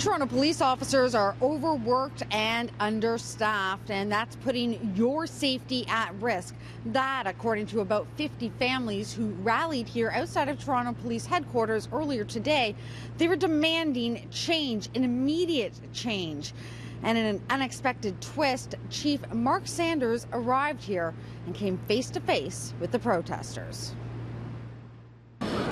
Toronto police officers are overworked and understaffed, and that's putting your safety at risk. That, according to about 50 families who rallied here outside of Toronto Police headquarters earlier today. They were demanding change, an immediate change. And in an unexpected twist, Chief Mark Saunders arrived here and came face to face with the protesters.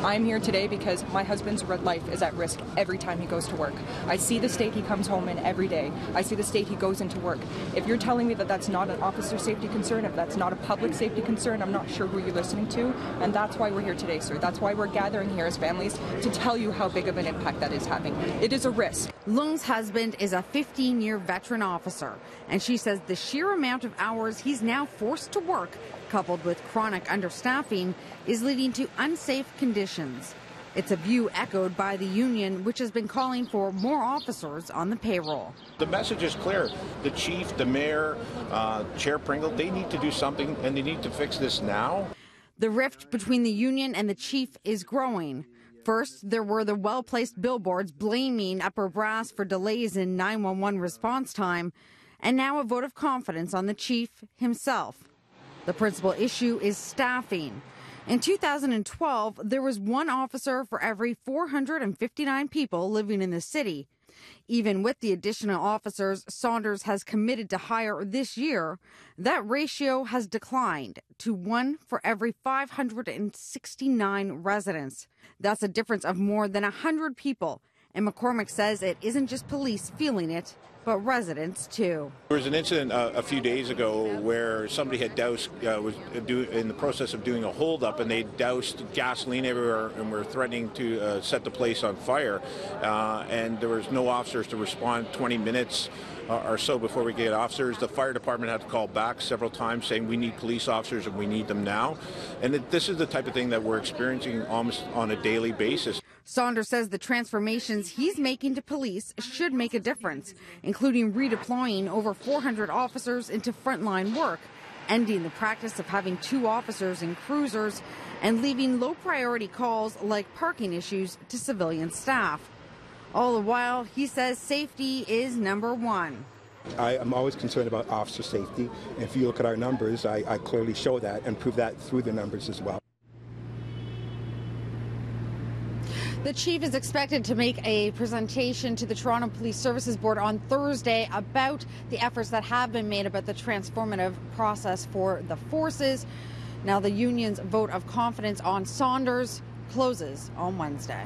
I'm here today because my husband's life is at risk every time he goes to work. I see the state he comes home in every day. I see the state he goes into work. If you're telling me that that's not an officer safety concern, if that's not a public safety concern, I'm not sure who you're listening to. And that's why we're here today, sir. That's why we're gathering here as families to tell you how big of an impact that is having. It is a risk. Lung's husband is a 15-year veteran officer, and she says the sheer amount of hours he's now forced to work, coupled with chronic understaffing, is leading to unsafe conditions. It's a view echoed by the union, which has been calling for more officers on the payroll. The message is clear. The chief, the mayor, Chair Pringle, they need to do something, and they need to fix this now. The rift between the union and the chief is growing. First, there were the well-placed billboards blaming upper brass for delays in 911 response time, and now a vote of confidence on the chief himself. The principal issue is staffing. In 2012, there was one officer for every 459 people living in the city. Even with the additional officers Saunders has committed to hire this year, that ratio has declined to 1 for every 569 residents. That's a difference of more than 100 people. And McCormick says it isn't just police feeling it, but residents too. There was an incident a few days ago where somebody had doused, was in the process of doing a holdup, and they doused gasoline everywhere and were threatening to set the place on fire. And there was no officers to respond 20 minutes or so before we get officers. The fire department had to call back several times saying we need police officers and we need them now. And this is the type of thing that we're experiencing almost on a daily basis. Saunders says the transformations he's making to police should make a difference, including redeploying over 400 officers into frontline work, ending the practice of having 2 officers in cruisers, and leaving low-priority calls like parking issues to civilian staff. All the while, he says safety is number one. I am always concerned about officer safety. And if you look at our numbers, I clearly show that and prove that through the numbers as well. The chief is expected to make a presentation to the Toronto Police Services Board on Thursday about the efforts that have been made about the transformative process for the forces. Now, the union's vote of confidence on Saunders closes on Wednesday.